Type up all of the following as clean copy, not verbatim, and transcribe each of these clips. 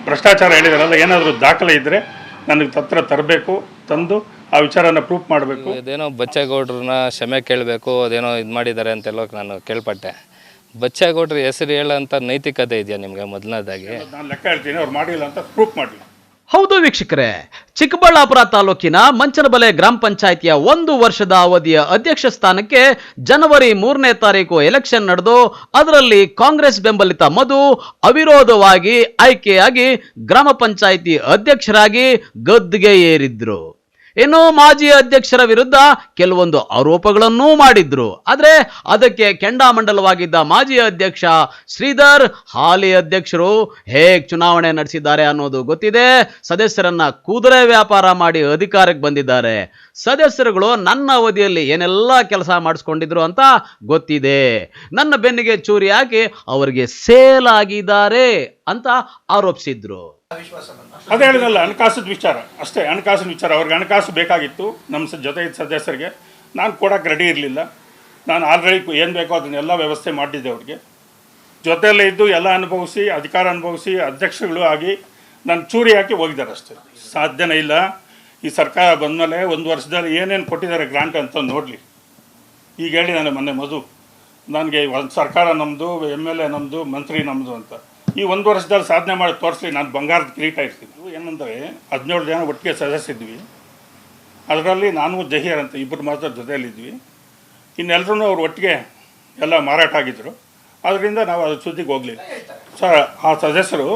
ಭ್ರಷ್ಟಾಚಾರ ಹೇಳಿದಾರಲ್ಲ, ಏನಾದರೂ ದಾಖಲೆ ಇದ್ದರೆ ನನಗೆ ಹತ್ರ ತರಬೇಕು, ತಂದು ಆ ವಿಚಾರನ ಪ್ರೂಫ್ ಮಾಡಬೇಕು. ಅದೇನೋ ಬಚ್ಚೇಗೌಡ್ರನ್ನ ಕ್ಷಮೆ ಕೇಳಬೇಕು, ಅದೇನೋ ಇದು ಮಾಡಿದ್ದಾರೆ ಅಂತೆಲ್ಲ ನಾನು ಕೇಳ್ಪಟ್ಟೆ. ಬಚ್ಚೇಗೌಡ್ರ ಹೆಸರು ಹೇಳೋಂಥ ನೈತಿಕತೆ ಇದೆಯಾ ನಿಮಗೆ? ಮೊದಲನೇದಾಗಿ ನಾನು ಲೆಕ್ಕ ಹೇಳ್ತೀನಿ, ಅವ್ರು ಮಾಡಿಲ್ಲ ಅಂತ ಪ್ರೂಫ್ ಮಾಡಲಿ. ಹೌದು ವೀಕ್ಷಕರೇ, ಚಿಕ್ಕಬಳ್ಳಾಪುರ ತಾಲೂಕಿನ ಮಂಚನಬಲೆ ಗ್ರಾಮ ಪಂಚಾಯಿತಿಯ 1 ವರ್ಷದ ಅವಧಿಯ ಅಧ್ಯಕ್ಷ ಸ್ಥಾನಕ್ಕೆ ಜನವರಿ 3ನೇ ತಾರೀಕು ಎಲೆಕ್ಷನ್ ನಡೆದು ಅದರಲ್ಲಿ ಕಾಂಗ್ರೆಸ್ ಬೆಂಬಲಿತ ಮಧು ಅವಿರೋಧವಾಗಿ ಆಯ್ಕೆಯಾಗಿ ಗ್ರಾಮ ಪಂಚಾಯಿತಿ ಅಧ್ಯಕ್ಷರಾಗಿ ಗದ್ದುಗೆ ಏರಿದ್ರು. ಇನ್ನು ಮಾಜಿ ಅಧ್ಯಕ್ಷರ ವಿರುದ್ಧ ಕೆಲವೊಂದು ಆರೋಪಗಳನ್ನೂ ಮಾಡಿದ್ರು. ಆದರೆ ಅದಕ್ಕೆ ಕೆಂಡಾಮಂಡಲವಾಗಿದ್ದ ಮಾಜಿ ಅಧ್ಯಕ್ಷ ಶ್ರೀಧರ್ ಹಾಲಿ ಅಧ್ಯಕ್ಷರು ಹೇಗೆ ಚುನಾವಣೆ ನಡೆಸಿದ್ದಾರೆ ಅನ್ನೋದು ಗೊತ್ತಿದೆ. ಸದಸ್ಯರನ್ನ ಕುದುರೆ ವ್ಯಾಪಾರ ಮಾಡಿ ಅಧಿಕಾರಕ್ಕೆ ಬಂದಿದ್ದಾರೆ. ಸದಸ್ಯರುಗಳು ನನ್ನ ಅವಧಿಯಲ್ಲಿ ಏನೆಲ್ಲ ಕೆಲಸ ಮಾಡಿಸ್ಕೊಂಡಿದ್ರು ಅಂತ ಗೊತ್ತಿದೆ. ನನ್ನ ಬೆನ್ನಿಗೆ ಚೂರಿ ಹಾಕಿ ಅವರಿಗೆ ಸೇಲ್ ಆಗಿದ್ದಾರೆ ಅಂತ ಆರೋಪಿಸಿದ್ರು. ಅದೇ ಹೇಳಿದಲ್ಲ, ಹಣಕಾಸಿನ ವಿಚಾರ ಅಷ್ಟೇ. ಹಣಕಾಸಿನ ವಿಚಾರ, ಅವ್ರಿಗೆ ಹಣಕಾಸು ಬೇಕಾಗಿತ್ತು. ನಮ್ಮ ಜೊತೆ ಸದಸ್ಯರಿಗೆ ನಾನು ಕೊಡೋಕ್ಕೆ ರೆಡಿ ಇರಲಿಲ್ಲ. ನಾನು ಆಲ್ರೆಡಿ ಏನು ಬೇಕೋ ಅದನ್ನೆಲ್ಲ ವ್ಯವಸ್ಥೆ ಮಾಡಿದ್ದೆ. ಅವ್ರಿಗೆ ಜೊತೆಯಲ್ಲೇ ಇದ್ದು ಎಲ್ಲ ಅನುಭವಿಸಿ, ಅಧಿಕಾರ ಅನುಭವಿಸಿ, ಅಧ್ಯಕ್ಷಗಳು ಆಗಿ ನಾನು ಚೂರಿ ಹಾಕಿ ಹೋಗಿದ್ದಾರೆ ಅಷ್ಟೇ. ಸಾಧ್ಯನೇ ಇಲ್ಲ. ಈ ಸರ್ಕಾರ ಬಂದಮೇಲೆ 1 ವರ್ಷದಲ್ಲಿ ಏನೇನು ಕೊಟ್ಟಿದ್ದಾರೆ ಗ್ರಾಂಟ್ ಅಂತ ನೋಡಲಿ. ಈಗ ಹೇಳಿ ನಾನು ಮೊನ್ನೆ ಮಧು ನನಗೆ ಒಂದು ಸರ್ಕಾರ ನಮ್ಮದು, MLA ನಮ್ಮದು, ಮಂತ್ರಿ ನಮ್ಮದು ಅಂತ. ಈ 1 ವರ್ಷದಲ್ಲಿ ಸಾಧನೆ ಮಾಡಿ ತೋರಿಸ್ಲಿ, ನಾನು ಬಂಗಾರದ ಕಿರೀಟ ಇರ್ತೀನಿ. ಏನಂದರೆ 17 ಜನ ಒಟ್ಟಿಗೆ ಸದಸ್ಯರಿದ್ವಿ. ಅದರಲ್ಲಿ ನಾನು ಜಹೀರ್ ಅಂತ ಇಬ್ಬರು ಮಾತ್ರ ಜೊತೆಯಲ್ಲಿದ್ವಿ. ಇನ್ನೆಲ್ಲರೂ ಅವ್ರು ಒಟ್ಟಿಗೆ ಎಲ್ಲ ಮಾರಾಟ ಆಗಿದ್ದರು. ಅದರಿಂದ ನಾವು ಅದು ಸುದ್ದಿಗೆ ಹೋಗಲಿಲ್ಲ. ಸರ್, ಆ ಸದಸ್ಯರು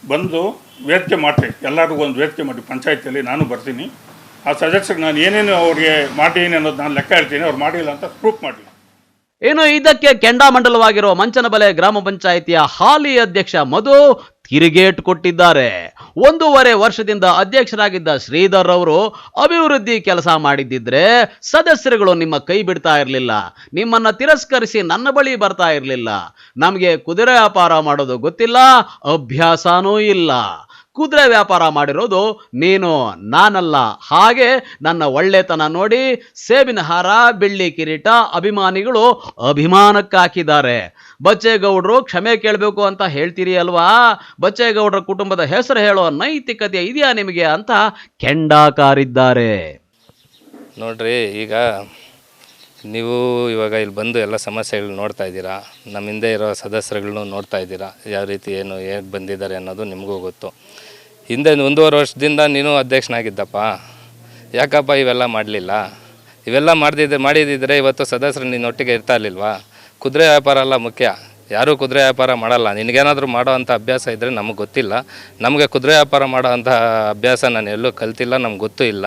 ಬಂದು ವೇದಿಕೆ ಮಾಡಿರಿ, ಎಲ್ಲರಿಗೂ ಒಂದು ವೇದಿಕೆ ಮಾಡಿ ಪಂಚಾಯತಿಯಲ್ಲಿ ನಾನು ಬರ್ತೀನಿ. ಆ ಸದಸ್ಯರಿಗೆ ನಾನು ಏನೇನು ಅವ್ರಿಗೆ ಮಾಡೀನಿ ಅನ್ನೋದು ನಾನು ಲೆಕ್ಕ ಹೇಳ್ತೀನಿ. ಅವ್ರು ಮಾಡಿಲ್ಲ ಅಂತ ಪ್ರೂಫ್ ಮಾಡಲಿ. ಇನ್ನು ಇದಕ್ಕೆ ಕೆಂಡಾಮಂಡಲವಾಗಿರೋ ಮಂಚನಬಲೆ ಗ್ರಾಮ ಪಂಚಾಯಿತಿಯ ಹಾಲಿ ಅಧ್ಯಕ್ಷ ಮಧು ತಿರುಗೇಟು ಕೊಟ್ಟಿದ್ದಾರೆ. 1.5 ವರ್ಷದಿಂದ ಅಧ್ಯಕ್ಷರಾಗಿದ್ದ ಶ್ರೀಧರ್ ಅವರು ಅಭಿವೃದ್ಧಿ ಕೆಲಸ ಮಾಡಿದ್ದಿದ್ರೆ ಸದಸ್ಯರುಗಳು ನಿಮ್ಮ ಕೈ ಬಿಡ್ತಾ ಇರಲಿಲ್ಲ, ನಿಮ್ಮನ್ನ ತಿರಸ್ಕರಿಸಿ ನನ್ನ ಬಳಿ ಬರ್ತಾ ಇರಲಿಲ್ಲ. ನಮಗೆ ಕುದುರೆ ವ್ಯಾಪಾರ ಮಾಡೋದು ಗೊತ್ತಿಲ್ಲ, ಅಭ್ಯಾಸನೂ ಇಲ್ಲ. ಕುದುರೆ ವ್ಯಾಪಾರ ಮಾಡಿರೋದು ನೀನು, ನಾನಲ್ಲ. ಹಾಗೆ ನನ್ನ ಒಳ್ಳೆತನ ನೋಡಿ ಸೇಬಿನ ಹಾರ, ಬೆಳ್ಳಿ ಕಿರೀಟ ಅಭಿಮಾನಿಗಳು ಅಭಿಮಾನಕ್ಕೆ ಹಾಕಿದ್ದಾರೆ. ಬಚ್ಚೇಗೌಡರು ಕ್ಷಮೆ ಕೇಳಬೇಕು ಅಂತ ಹೇಳ್ತೀರಿ ಅಲ್ವಾ? ಬಚ್ಚೇಗೌಡರ ಕುಟುಂಬದ ಹೆಸರು ಹೇಳೋ ನೈತಿಕತೆ ಇದೆಯಾ ನಿಮಗೆ ಅಂತ ಕೆಂಡಾಕಾರಿದ್ದಾರೆ. ನೋಡ್ರಿ, ಈಗ ನೀವು ಇವಾಗ ಇಲ್ಲಿ ಬಂದು ಎಲ್ಲ ಸಮಸ್ಯೆಗಳು ನೋಡ್ತಾ ಇದ್ದೀರಾ. ನಮ್ಮ ಹಿಂದೆ ಇರೋ ಸದಸ್ಯರುಗಳನ್ನು ನೋಡ್ತಾ ಇದ್ದೀರಾ, ಯಾವ ರೀತಿ ಏನು ಹೇಗೆ ಬಂದಿದ್ದಾರೆ ಅನ್ನೋದು ನಿಮಗೂ ಗೊತ್ತು. ಹಿಂದೆ 1.5 ವರ್ಷದಿಂದ ನೀನು ಅಧ್ಯಕ್ಷನಾಗಿದ್ದಪ್ಪ, ಯಾಕಪ್ಪ ಇವೆಲ್ಲ ಮಾಡಲಿಲ್ಲ? ಇವೆಲ್ಲ ಮಾಡಿದಿದ್ರೆ ಇವತ್ತು ಸದಸ್ಯರು ನಿನ್ನೊಟ್ಟಿಗೆ ಇರ್ತಾ ಇರಲಿಲ್ವಾ? ಕುದುರೆ ವ್ಯಾಪಾರ ಅಲ್ಲ ಮುಖ್ಯ, ಯಾರೂ ಕುದುರೆ ವ್ಯಾಪಾರ ಮಾಡಲ್ಲ. ನಿನಗೇನಾದರೂ ಮಾಡೋ ಅಂಥ ಅಭ್ಯಾಸ ಇದ್ದರೆ ನಮಗೆ ಗೊತ್ತಿಲ್ಲ. ನಮಗೆ ಕುದುರೆ ವ್ಯಾಪಾರ ಮಾಡೋ ಅಂಥ ಅಭ್ಯಾಸ ನಾನು ಎಲ್ಲೂ ಕಲ್ತಿಲ್ಲ, ನಮ್ಗೆ ಗೊತ್ತೂ ಇಲ್ಲ.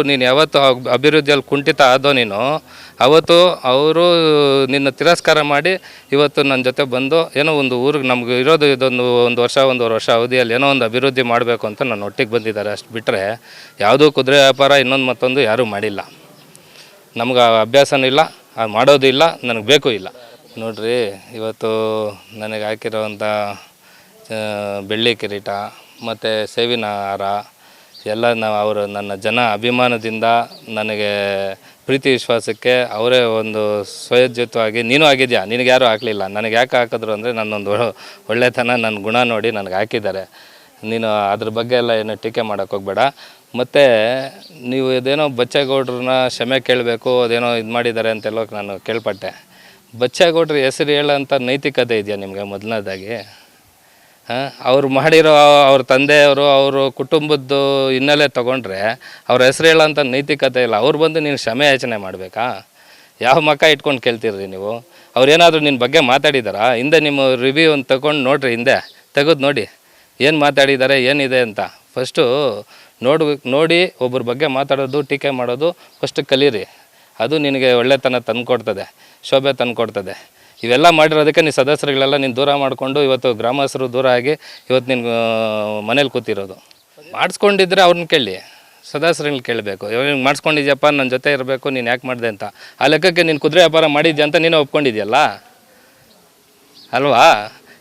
ನೀನು ಯಾವತ್ತು ಅಭಿವೃದ್ಧಿಯಲ್ಲಿ ಕುಂಠಿತ ಆದೋ ನೀನು, ಅವತ್ತು ಅವರು ನಿನ್ನ ತಿರಸ್ಕಾರ ಮಾಡಿ ಇವತ್ತು ನನ್ನ ಜೊತೆ ಬಂದು ಏನೋ ಒಂದು ಊರಿಗೆ ನಮ್ಗೆ ಇರೋದು ಇದೊಂದು 1.5 ವರ್ಷ ಅವಧಿಯಲ್ಲಿ ಏನೋ ಒಂದು ಅಭಿವೃದ್ಧಿ ಮಾಡಬೇಕು ಅಂತ ನಾನು ಒಟ್ಟಿಗೆ ಬಂದಿದ್ದಾರೆ. ಅಷ್ಟು ಬಿಟ್ಟರೆ ಯಾವುದೂ ಕುದುರೆ ವ್ಯಾಪಾರ ಇನ್ನೊಂದು ಮತ್ತೊಂದು ಯಾರೂ ಮಾಡಿಲ್ಲ. ನಮ್ಗೆ ಆ ಅಭ್ಯಾಸನೂ ಇಲ್ಲ, ಅದು ಮಾಡೋದು ಇಲ್ಲ, ನನಗೆ ಬೇಕು ಇಲ್ಲ. ನೋಡ್ರಿ, ಇವತ್ತು ನನಗೆ ಹಾಕಿರೋವಂಥ ಬೆಳ್ಳಿ ಕಿರೀಟ ಮತ್ತು ಸೇವಿನ ಹಾರ ಎಲ್ಲ ನನ್ನ ಜನ ಅಭಿಮಾನದಿಂದ ನನಗೆ ಪ್ರೀತಿ ವಿಶ್ವಾಸಕ್ಕೆ ಅವರೇ ಒಂದು ಸ್ವಯೋಜ್ಯತವಾಗಿ ನೀನು ಆಗಿದೆಯಾ, ನಿನಗೆ ಯಾರೂ ಹಾಕಲಿಲ್ಲ. ನನಗೆ ಯಾಕೆ ಹಾಕಿದ್ರು ಅಂದರೆ ನನ್ನೊಂದು ಒಳ್ಳೆತನ, ನನ್ನ ಗುಣ ನೋಡಿ ನನಗೆ ಹಾಕಿದ್ದಾರೆ. ನೀನು ಅದ್ರ ಬಗ್ಗೆ ಎಲ್ಲ ಏನು ಟೀಕೆ ಮಾಡೋಕ್ಕೆ ಹೋಗಬೇಡ. ಮತ್ತು ನೀವು ಇದೇನೋ ಬಚ್ಚೇಗೌಡ್ರನ್ನ ಕ್ಷಮೆ ಕೇಳಬೇಕು, ಅದೇನೋ ಇದು ಮಾಡಿದ್ದಾರೆ ಅಂತೆಲ್ಲ ನಾನು ಕೇಳ್ಪಟ್ಟೆ. ಬಚ್ಚೇಗೌಡ್ರ ಹೆಸರು ಹೇಳೋಂಥ ನೈತಿಕತೆ ಇದೆಯಾ ನಿಮಗೆ? ಮೊದಲನೇದಾಗಿ ಅವ್ರು ಮಾಡಿರೋ ಅವ್ರ ತಂದೆಯವರು ಅವರು ಕುಟುಂಬದ್ದು ಹಿನ್ನೆಲೆ ತೊಗೊಂಡ್ರೆ ಅವ್ರ ಹೆಸರು ಹೇಳೋಂಥ ನೈತಿಕತೆ ಇಲ್ಲ. ಅವ್ರು ಬಂದು ನೀನು ಕ್ಷಮೆ ಯಾಚನೆ ಮಾಡಬೇಕಾ? ಯಾವ ಮಕ್ಕ ಇಟ್ಕೊಂಡು ಕೇಳ್ತೀರಿ ನೀವು? ಅವ್ರೇನಾದರೂ ನಿನ್ನ ಬಗ್ಗೆ ಮಾತಾಡಿದಾರಾ? ಹಿಂದೆ ನಿಮ್ಮ ರಿವ್ಯೂ ಒಂದು ತಗೊಂಡು ನೋಡಿರಿ, ಹಿಂದೆ ತೆಗೆದು ನೋಡಿ ಏನು ಮಾತಾಡಿದ್ದಾರೆ, ಏನಿದೆ ಅಂತ. ಫಸ್ಟು ನೋಡಿ ಒಬ್ಬರ ಬಗ್ಗೆ ಮಾತಾಡೋದು, ಟೀಕೆ ಮಾಡೋದು ಫಸ್ಟ್ ಕಲೀರಿ. ಅದು ನಿನಗೆ ಒಳ್ಳೆತನ ತಂದುಕೊಡ್ತದೆ, ಶೋಭೆ ತಂದುಕೊಡ್ತದೆ. ಇವೆಲ್ಲ ಮಾಡಿರೋದಕ್ಕೆ ನೀನು ಸದಸ್ಯರುಗಳೆಲ್ಲ ನೀನು ದೂರ ಮಾಡಿಕೊಂಡು ಇವತ್ತು ಗ್ರಾಮಸ್ಥರು ದೂರ ಆಗಿ ಇವತ್ತು ನಿನ್ನ ಮನೇಲಿ ಕೂತಿರೋದು. ಮಾಡಿಸ್ಕೊಂಡಿದ್ರೆ ಅವ್ರನ್ನ ಕೇಳಿ, ಸದಸ್ಯರುಗಳನ್ನ ಕೇಳಬೇಕು. ಇವಾಗ ಮಾಡಿಸ್ಕೊಂಡಿದ್ಯಪ್ಪ, ನನ್ನ ಜೊತೆ ಇರಬೇಕು, ನೀನು ಯಾಕೆ ಮಾಡಿದೆ ಅಂತ. ಆ ಲೆಕ್ಕಕ್ಕೆ ನೀನು ಕುದುರೆ ವ್ಯಾಪಾರ ಮಾಡಿದ್ಯಾ ಅಂತ ನೀನು ಒಪ್ಕೊಂಡಿದ್ಯಲ್ಲ ಅಲ್ವಾ?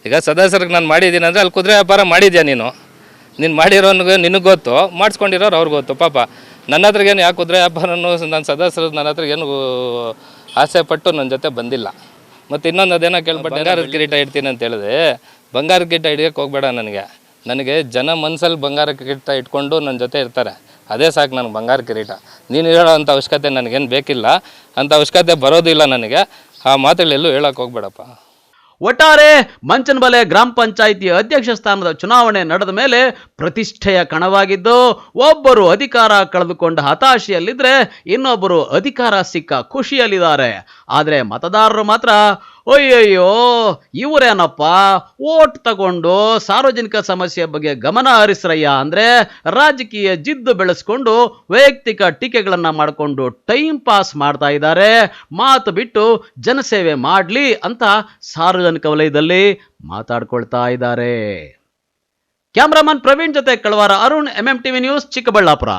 ಈಗ ಸದಸ್ಯರಿಗೆ ನಾನು ಮಾಡಿದ್ದೀನಿ ಅಂದರೆ ಅಲ್ಲಿ ಕುದುರೆ ವ್ಯಾಪಾರ ಮಾಡಿದ್ಯಾ ನೀನು ಮಾಡಿರೋನಿಗೆ ನಿನಗೆ ಗೊತ್ತು, ಮಾಡಿಸ್ಕೊಂಡಿರೋರು ಅವ್ರಿಗೆ ಗೊತ್ತು. ಪಾಪ ನನ್ನ ಹತ್ರಗೇನು ಯಾಕೆ ಕುದುರೆ ವ್ಯಾಪಾರನೂ ನನ್ನ ಸದಸ್ಯರು ನನ್ನ ಹತ್ರಗೇನು ಆಸೆ ಪಟ್ಟು ನನ್ನ ಜೊತೆ ಬಂದಿಲ್ಲ. ಮತ್ತು ಇನ್ನೊಂದು ಅದೇನೋ ಕೇಳ್ಬಿಟ್ಟು ಬಂಗಾರದ ಕಿರೀಟ ಇಡ್ತೀನಿ ಅಂತ ಹೇಳಿದೆ. ಬಂಗಾರದ ಕಿರೀಟ ಹಿಡಿಯೋಕ್ಕೆ ಹೋಗಬೇಡ. ನನಗೆ ನನಗೆ ಜನ ಮನಸ್ಸಲ್ಲಿ ಬಂಗಾರ ಕಿರೀಟ ಇಟ್ಕೊಂಡು ನನ್ನ ಜೊತೆ ಇರ್ತಾರೆ, ಅದೇ ಸಾಕು ನನಗೆ ಬಂಗಾರ ಕಿರೀಟ. ನೀನು ಹೇಳೋ ಅಂಥ ಅವಶ್ಯಕತೆ ನನಗೇನು ಬೇಕಿಲ್ಲ, ಅಂಥ ಅವಶ್ಯಕತೆ ಬರೋದಿಲ್ಲ ನನಗೆ. ಆ ಮಾತುಗಳೆಲ್ಲೂ ಹೇಳೋಕೆ ಹೋಗ್ಬೇಡಪ್ಪ. ಒಟ್ಟಾರೆ ಮಂಚನಬೆಲೆ ಗ್ರಾಮ ಪಂಚಾಯಿತಿ ಅಧ್ಯಕ್ಷ ಸ್ಥಾನದ ಚುನಾವಣೆ ನಡೆದ ಮೇಲೆ ಪ್ರತಿಷ್ಠೆಯ ಕಣವಾಗಿದ್ದು, ಒಬ್ಬರು ಅಧಿಕಾರ ಕಳೆದುಕೊಂಡ ಹತಾಶೆಯಲ್ಲಿದ್ರೆ ಇನ್ನೊಬ್ಬರು ಅಧಿಕಾರ ಸಿಕ್ಕ ಖುಷಿಯಲ್ಲಿದ್ದಾರೆ. ಆದರೆ ಮತದಾರರು ಮಾತ್ರ ಅಯ್ಯಯ್ಯೋ ಇವರೇನಪ್ಪ ಓಟ್ ತಗೊಂಡು ಸಾರ್ವಜನಿಕ ಸಮಸ್ಯೆ ಬಗ್ಗೆ ಗಮನ ಹರಿಸ್ರಯ್ಯ ಅಂದ್ರೆ ರಾಜಕೀಯ ಜಿದ್ದು ಬೆಳೆಸ್ಕೊಂಡು ವೈಯಕ್ತಿಕ ಟೀಕೆಗಳನ್ನ ಮಾಡಿಕೊಂಡು ಟೈಮ್ ಪಾಸ್ ಮಾಡ್ತಾ ಇದ್ದಾರೆ, ಮಾತು ಬಿಟ್ಟು ಜನಸೇವೆ ಮಾಡಲಿ ಅಂತ ಸಾರ್ವಜನಿಕ ವಲಯದಲ್ಲಿ ಮಾತಾಡ್ಕೊಳ್ತಾ ಇದ್ದಾರೆ. ಕ್ಯಾಮ್ರಾಮನ್ ಪ್ರವೀಣ್ ಜೊತೆ ಕಳವಾರ ಅರುಣ್, MMTV ನ್ಯೂಸ್, ಚಿಕ್ಕಬಳ್ಳಾಪುರ.